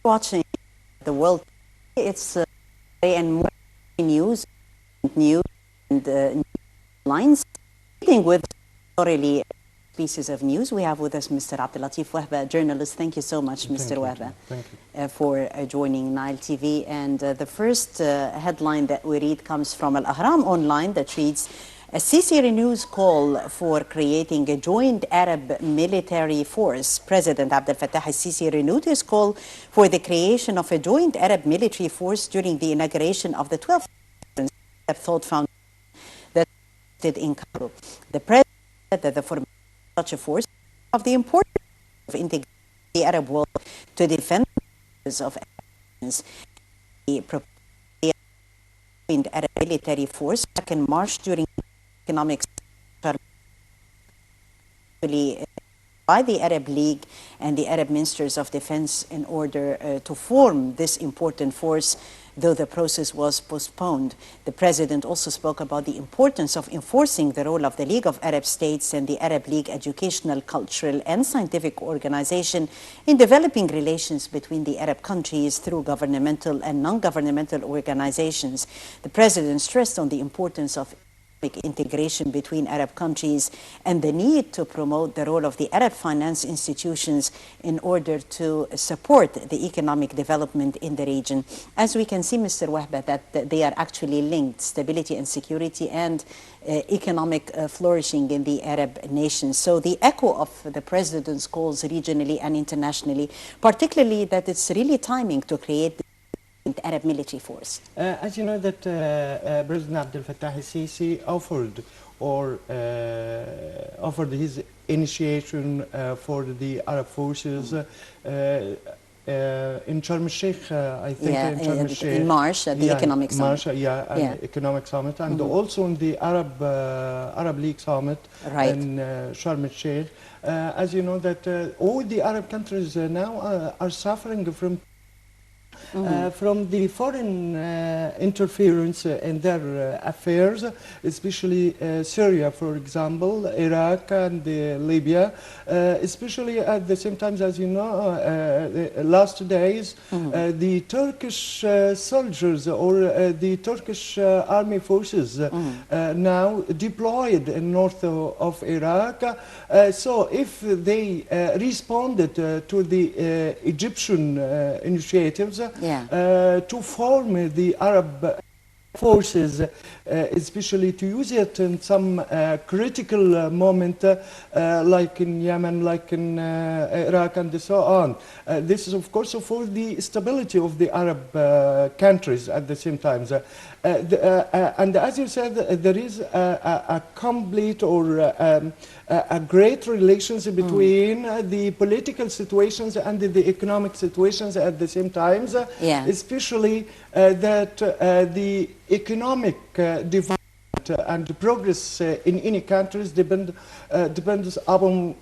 watching the world. It's and more news and lines. Meeting with thoroughly pieces of news. We have with us Mr. Abdellatif Wahba, journalist. Thank you so much, Mr. Wahba, for joining Nile TV. And the first headline that we read comes from Al-Ahram online that reads, Sisi renews call for creating a joint Arab military force. President Abdel Fattah al-Sisi renewed his call for the creation of a joint Arab military force during the inauguration of the 12th Thought Foundation that in Cairo. The president said that the formation of such a force of the importance of integrating the Arab world to defend the interests of Arabs. He proposed the joint Arab military force back in March during economic by the Arab League and the Arab Ministers of Defense in order to form this important force, though the process was postponed. The president also spoke about the importance of enforcing the role of the League of Arab States and the Arab League educational, cultural and scientific organization in developing relations between the Arab countries through governmental and non-governmental organizations. The president stressed on the importance of integration between Arab countries and the need to promote the role of the Arab finance institutions in order to support the economic development in the region. As we can see, Mr. Wahba, that they are actually linked, stability and security and economic flourishing in the Arab nations. So the echo of the president's calls regionally and internationally, particularly that it's really timing to create the Arab military force. As you know that President Abdel Fattah al-Sisi offered his initiation for the Arab forces in Sharm el-Sheikh, I think, in March at the economic summit. Economic summit, and also in the Arab League summit in Sharm el-Sheikh. As you know that all the Arab countries now are suffering from the foreign interference in their affairs, especially Syria, for example, Iraq and Libya, especially at the same time, as you know, last days, the Turkish soldiers or the Turkish army forces now deployed in north of Iraq. So if they responded to the Egyptian initiatives, to form the Arab forces, especially to use it in some critical moment, like in Yemen, like in Iraq, and so on. This is, of course, for the stability of the Arab countries at the same time. And as you said, there is a complete or a great relations between the political situations and the economic situations at the same time, especially that the economic development and progress in any countries depends upon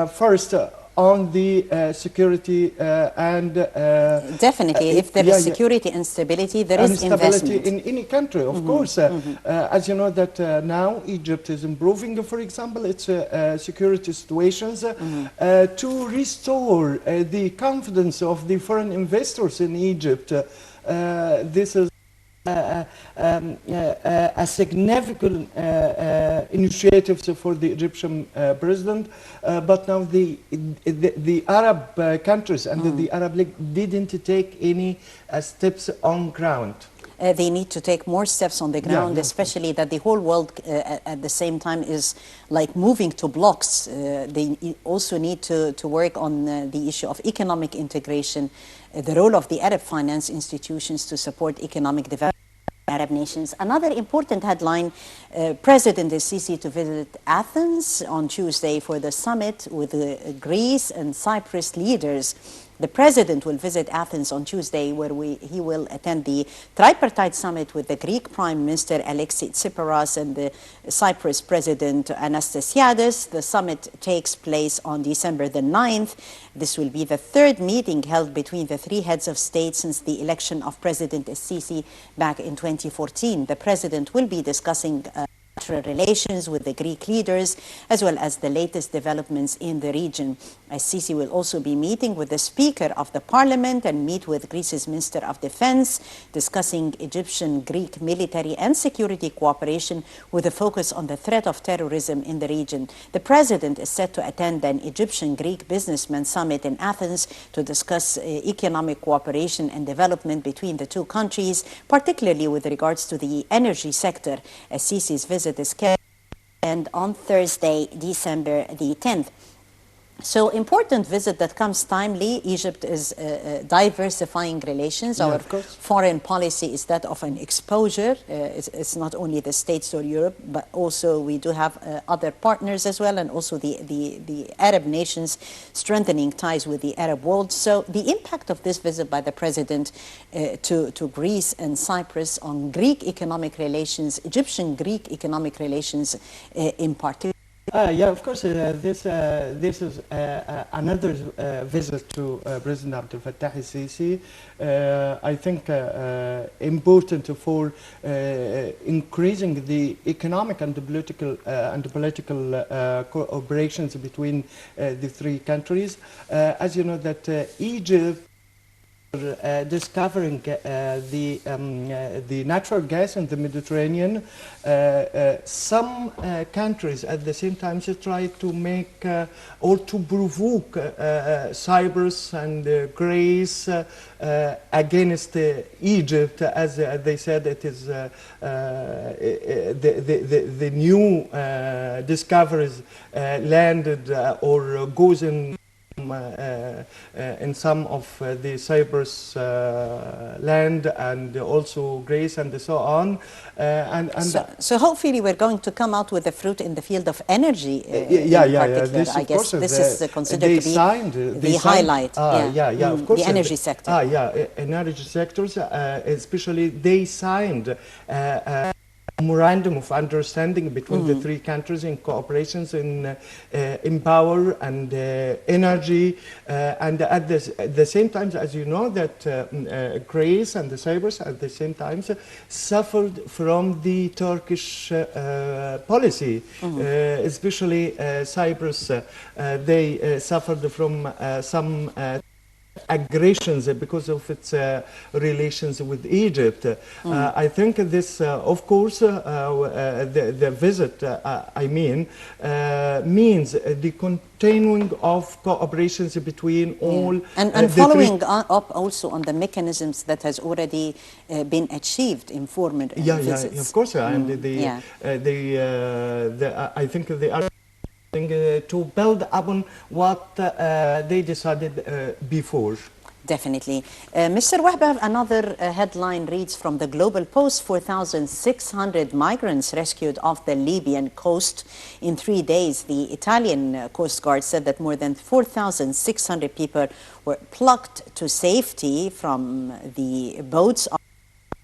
first on the security and definitely, if there is security and stability, there is investment in any country, of course. As you know that now Egypt is improving, for example, its security situations to restore the confidence of the foreign investors in Egypt. This is a significant initiative for the Egyptian president, but now the Arab countries and the Arab League didn't take any steps on ground. They need to take more steps on the ground, especially that the whole world at the same time is like moving to blocks. They also need to work on the issue of economic integration, the role of the Arab finance institutions to support economic development in Arab nations. Another important headline, President al-Sisi to visit Athens on Tuesday for the summit with Greece and Cyprus leaders. The president will visit Athens on Tuesday, where he will attend the tripartite summit with the Greek Prime Minister Alexis Tsipras and the Cyprus President Anastasiades. The summit takes place on December the 9th. This will be the third meeting held between the three heads of state since the election of President al-Sisi back in 2014. The president will be discussing relations with the Greek leaders, as well as the latest developments in the region. Sisi will also be meeting with the Speaker of the Parliament and meet with Greece's Minister of Defense, discussing Egyptian-Greek military and security cooperation with a focus on the threat of terrorism in the region. The President is set to attend an Egyptian-Greek businessman summit in Athens to discuss economic cooperation and development between the two countries, particularly with regards to the energy sector. Sisi's visit is scheduled on Thursday, December the 10th. So important visit that comes timely. Egypt is diversifying relations. Our foreign policy is that of an exposure. It's not only the States or Europe, but also we do have other partners as well, and also the Arab nations strengthening ties with the Arab world. So the impact of this visit by the President to Greece and Cyprus on Greek economic relations, Egyptian-Greek economic relations in particular. Yeah, of course, this is another visit to President Abdel Fattah al-Sisi. I think important for increasing the economic and the political cooperations between the three countries. As you know, that Egypt discovering the natural gas in the Mediterranean, some countries at the same time try to make or to provoke Cyprus and Greece against Egypt, as they said it is the new discoveries landed or goes in some of the Cyprus land and also Greece and so on. So hopefully we're going to come out with a fruit in the field of energy. This, I guess this is considered to be the highlight. Of course. The energy sector. Energy sectors, especially they signed memorandum of understanding between the three countries in cooperations in power and energy, and at the same time, as you know, that Greece and the Cyprus at the same time suffered from the Turkish policy, especially Cyprus. They suffered from some aggressions because of its relations with Egypt. I think this, of course, the visit, means the continuing of cooperations between all and following up also on the mechanisms that has already been achieved in former visits. Of course, and I think they are to build upon what they decided before. Definitely. Mr. Wahba, another headline reads from the Global Post: 4,600 migrants rescued off the Libyan coast in 3 days. The Italian Coast Guard said that more than 4,600 people were plucked to safety from the boats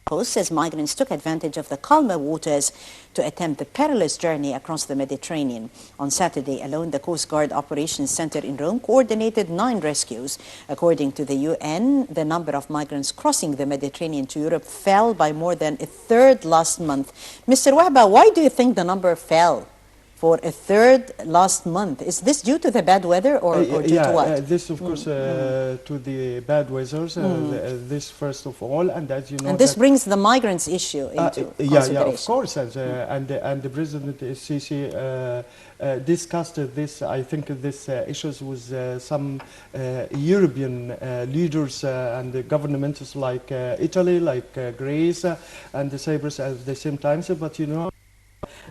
coast as migrants took advantage of the calmer waters to attempt the perilous journey across the Mediterranean. On Saturday alone, the Coast Guard Operations Center in Rome coordinated 9 rescues. According to the UN, the number of migrants crossing the Mediterranean to Europe fell by more than a third last month. Mr. Wahba, why do you think the number fell for a third last month? Is this due to the bad weather or due to what? This, of course, to the bad weather, this first of all, and as you know... And this brings the migrants issue into consideration. Of course, and the President Sisi discussed this, I think, this issues with some European leaders and governments like Italy, like Greece, and Cyprus at the same time, but you know,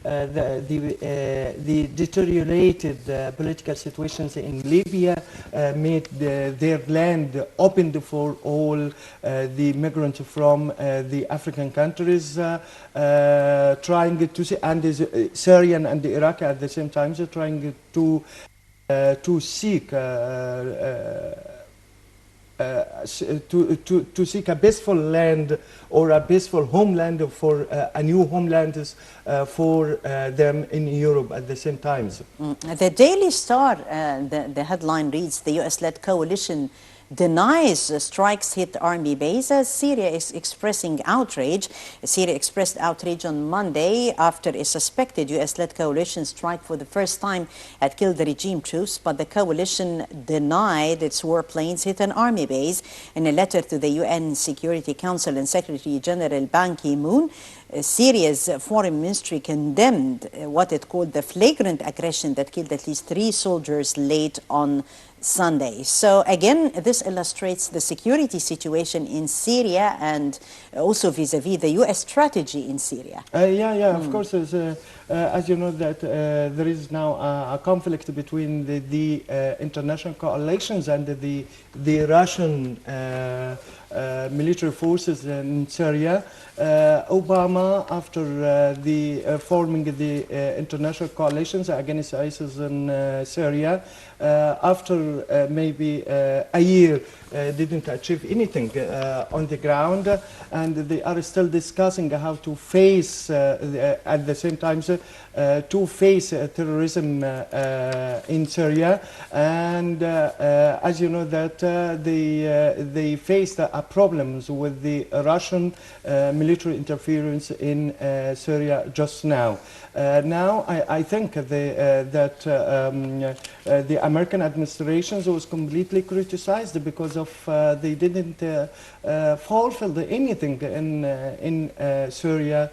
the deteriorated political situations in Libya made their land opened for all the migrants from the African countries, trying to see, and the Syrian and the Iraqi at the same time, trying to seek to seek a peaceful land or a peaceful homeland for a new homeland for them in Europe at the same time. The Daily Star, the headline reads, the US-led coalition denies strikes hit army bases. Syria is expressing outrage. Syria expressed outrage on Monday after a suspected U.S.-led coalition strike for the first time had killed the regime troops, but the coalition denied its warplanes hit an army base. In a letter to the UN Security Council and Secretary General Ban Ki-moon, Syria's foreign ministry condemned what it called the flagrant aggression that killed at least 3 soldiers late on Sunday. So again, this illustrates the security situation in Syria and also vis-a-vis the U.S. strategy in Syria. Of course, as you know that there is now a conflict between the international coalitions and the Russian military forces in Syria. Obama, after forming the international coalitions against ISIS in Syria, after maybe a year, didn't achieve anything on the ground, and they are still discussing how to face, at the same time, to face terrorism in Syria. And as you know that they faced problems with the Russian military interference in Syria just now. Now I think that the American administration was completely criticized because of they didn't fulfill anything in Syria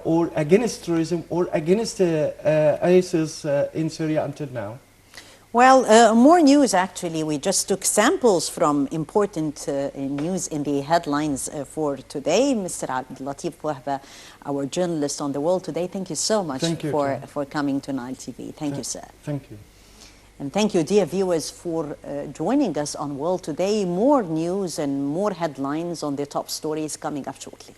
or against terrorism or against ISIS in Syria until now. Well, more news actually. We just took samples from important news in the headlines for today. Mr. Abdellatif Wahba, our journalist on The World Today, thank you so much for coming to Nile TV. Thank you, sir. Thank you. And thank you, dear viewers, for joining us on World Today. More news and more headlines on the top stories coming up shortly.